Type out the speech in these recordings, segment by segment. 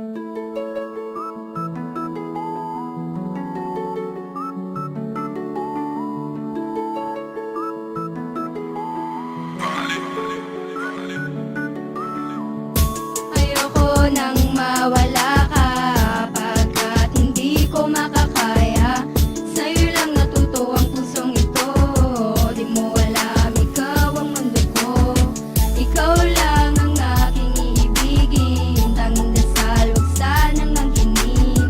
Ayoko nang mawala ka, pagkat hindi ko makakaya. Sa'yo lang natuto ang pusong ito, di mo alam ikaw ang mundo ko. Ikaw lang ang aking iibigin, tanging dasal huwag sanang mangkinig.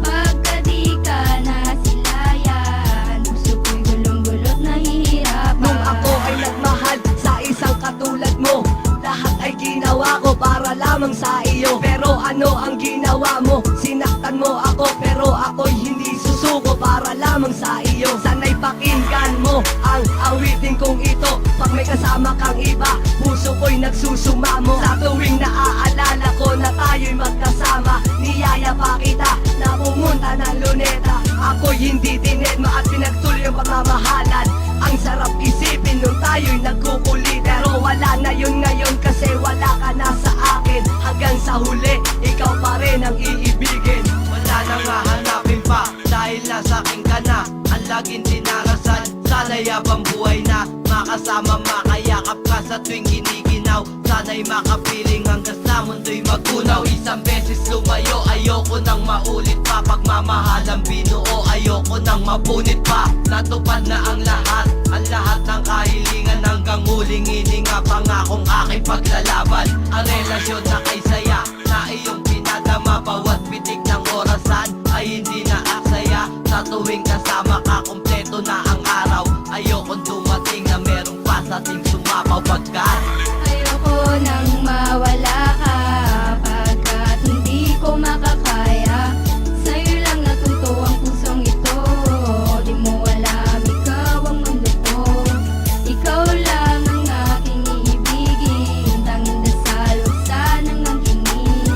Pagka di ka nasilayan, puso ko'y gulong-gulot nahihirapan. Nung ako ay nagmahal sa isang katulad mo, lahat ay ginawa ko para lamang sa iyo. Pero ano ang ginawa mo? Sinaktan mo ako, pero ako'y hindi susuko para lamang sa iyo. Sana'y pakinggan mo ang awitin kong ito. Pag may kasama kang iba, puso ko'y nagsusumamo. Sa tuwing naaalala ko na tayo'y magkasama, niyaya pa kita na pumunta ng Luneta. Ako'y hindi dinedma at pinagtuloy ang pagmamahalan. Ang sarap isipin nung tayo'y nagkukulit, pero wala na yun ngayon kasi wala ka na sa akin. Hanggang sa huli, ikaw pa rin ang iibigin. Wala nang hahanapin pa dahil nasa akin ka na. Ang laging dinarasan, sana'y habang buhay na makasama, makayakap ka sa tuwing giniginaw. Sana'y makapiling hanggang sa mundo'y magunaw. Isang beses lumayo, ayoko nang maulit pa. Pagmamahalang binuo, ayoko nang mapunit pa. Natupad na ang lahat ng kahilingan. Hanggang huling hininga, pangakong aking paglalaban. Ang relasyon na kay saya, na iyong pinadama. Bawat pitik ng orasan ay hindi na aksaya. Sa tuwing kasama ka, kompleto na ang araw. Ayokong dumating na merong pa sa ating sumapaw. Pagkat Ayoko nang mawala ka, pagkat hindi ko makakaya. Sa'yo lang natuto ang pusong ito, di mo alam ikaw ang mundo ko. Ikaw lang ang aking iibigin, tanging dasal huwag sanang mangkinig.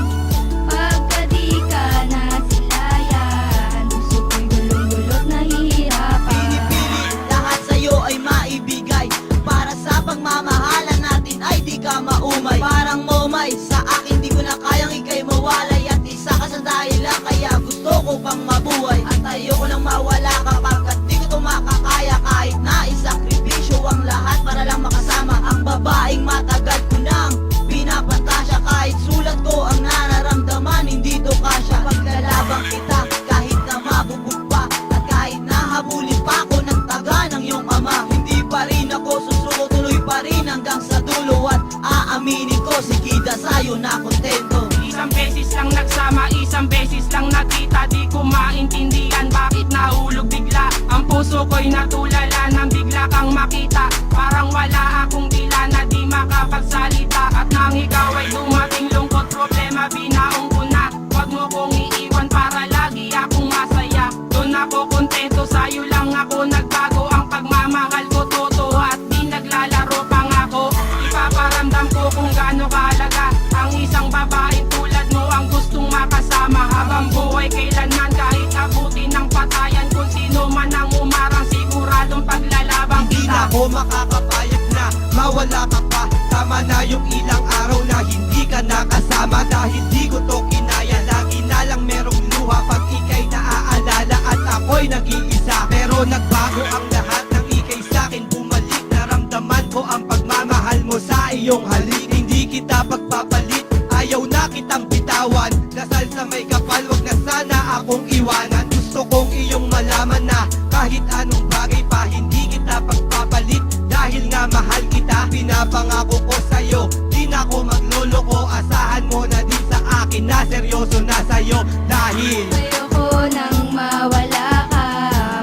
Pagka di ka nasilayan, puso ko'y gulong-gulot nahihirapan. Pinipilit lahat sa'yo ay maibigay, para sa pagmamahalan natin ay di ka maumay. Parang momay, sa akin di ko na kayang ikay mawalay. At isa ka sa dahilan kaya gusto ko pang mabuhay. At ayoko nang mawala ka, pagkat di ko to makakaya. Kahit na isakripisyo ang lahat para lang makasama ang babaeng matagal ko nang pinapantasya. Kahit sulat ko ang nararamdaman, hindi to kasya. Paglalabang kita kahit na mabubog pa, at kahit nahabulin pa ako ng taga ng iyong ama, hindi pa rin ako susuko, tuloy pa rin hanggang sa dulo. At aaminin ko, sigida sa'yo na kontento. Isang beses lang nagsama, isang beses lang nakita. Di ko maintindihan bakit nahulog bigla. Ang puso ko'y natulala nang bigla kang makita. Parang wala akong dila na di makapagsalita. At nang ikaw ay dumating, lungkot, problema, binaong ko na. Huwag mo kong iiwan para lagi akong masaya. Doon ako kontento, sa'yo lang ako nagbago. Ang pagmamahal ko totoo at di naglalaro pangako. Ipaparamdam ko kung gaano kahalaga ang isang babaeng tulad mo, ang gustong makasama habang buhay kailanman. Kahit abutin ng patayan, kung sino man ang umarang, siguradong paglalabang hindi na kita. ako makakapayag na mawala ka pa. Tama na yung ilang araw na hindi ka nakasama. Dahil di ko to kinaya, lagi na lang merong luha pag ika'y naaalala at ako'y nag-iisa. Pero nagbago ang lahat ng ika'y sa'kin bumalik. Naramdaman ko ang pagmamahal mo sa iyong halik. Hindi kita pagpapalit, ayaw na kitang bitawan. Dasal sa may kapal, wag na sana akong iwanan. Gusto kong iyong malaman na kahit anong bagay pa, hindi kita pagpapalit. Dahil nga mahal kita, pinapangako ko sa'yo, di na ako magloloko. Asahan mo na din sa akin na seryoso na sa'yo. Dahil Ayoko nang mawala ka,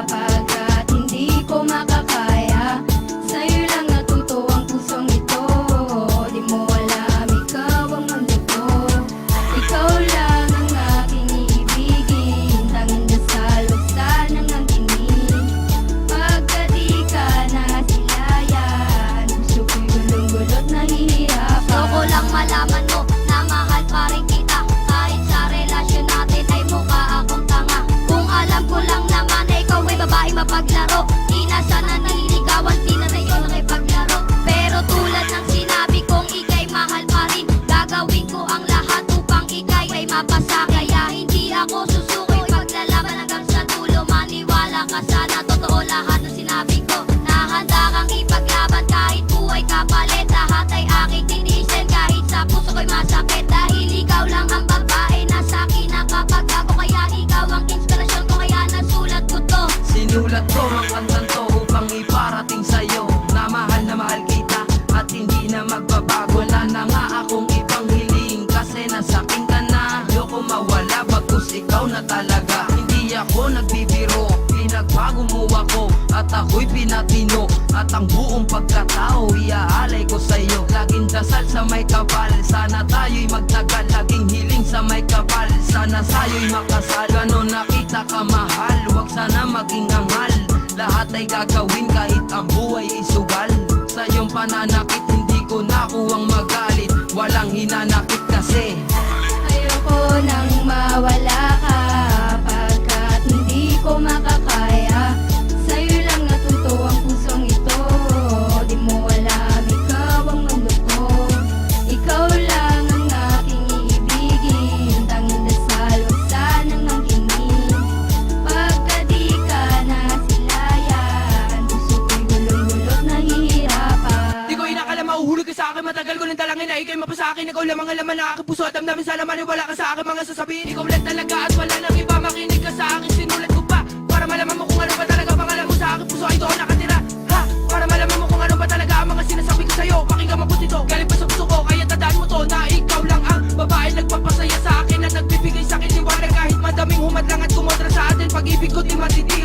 pagkat hindi ko makakaya. Sa'yo lang natuto ang pusong ito, di mo alam ikaw ang mundo ko. Ikaw lang ang aking iibigin, tanging dasal huwag sanang mangkinig. Pagka di ka nasilayan, puso ko'y gulong-gulot nahihirapan. Gusto ko lang malaman mo na mahal pa rin kita. Kahit sa relasyon natin ay mukha ako mapasa. Kaya hindi ako susuko, ipaglalaban hanggang sa dulo. Maniwala ka sana, totoo lahat ng sinabi ko. Nahanda kang ipaglaban kahit buhay kapalit. Lahat ay aking titiisin kahit sa puso ko'y masakit. Dahil ikaw lang ang babae na sa'kin nakapagbago. Kaya ikaw ang inspirasyon ko, kaya nasulat ko to. Sinulat ko ang kantang to upang iparating sa'yo na mahal kita at hindi na magbabago. Wala na nga akong ibang hiling kasi nasakin ka na. Ayoko mawala bagkus ikaw na talaga. Hindi ako nagbibiro, pinagbago mo ako at ako'y pinatino. At ang buong pagkatao iaalay ko sa'yo. Laging dasal sa may kapal, sana tayo'y magtagal. Laging hiling sa may kapal, sana sa'yo'y makasal. Ganon na kita kamahal, huwag sana maging anghal. Lahat ay gagawin kahit ang buhay isugal. Sa iyong pananakit hindi ko nakuwang magalit. Walang hinanakit kasi Ayoko nang mawala ka, pagkat hindi ko makakaya. Sa'yo lang natuto ang pusong ito. Di mo alam, ikaw ang mundo ko. Ikaw lang ang aking iibigin. Tanging dasal, huwag sanang mangkinig. Pagka di ka nasilayan, puso ko'y gulong-gulot, nahihirapan. Di ko inakala mahuhulog ka sa akin. Matagal ko nang talangin na ikaw'y mapasa akin. Ikaw lamang ang laman na aking puso at damdamin sa laman. Wala ka sa akin mga sasabihin. Ikaw lang talaga at wala nang iba. Makinig ka sa akin, sinulat ko pa para malaman mo kung ano ba talaga pangalan mo sa aking puso ay doon nakatira. Ha? Para malaman mo kung ano ba talaga ang mga sinasabi ko sa'yo. Pakinggan mabuti to, galing pa sa puso ko. Kaya tandaan mo to na ikaw lang ang babae nagpapasaya sa akin at nagbibigay sa akin liwanag kahit madaming humadlang at kumontra sa atin. Pag-ibig ko di matitiis.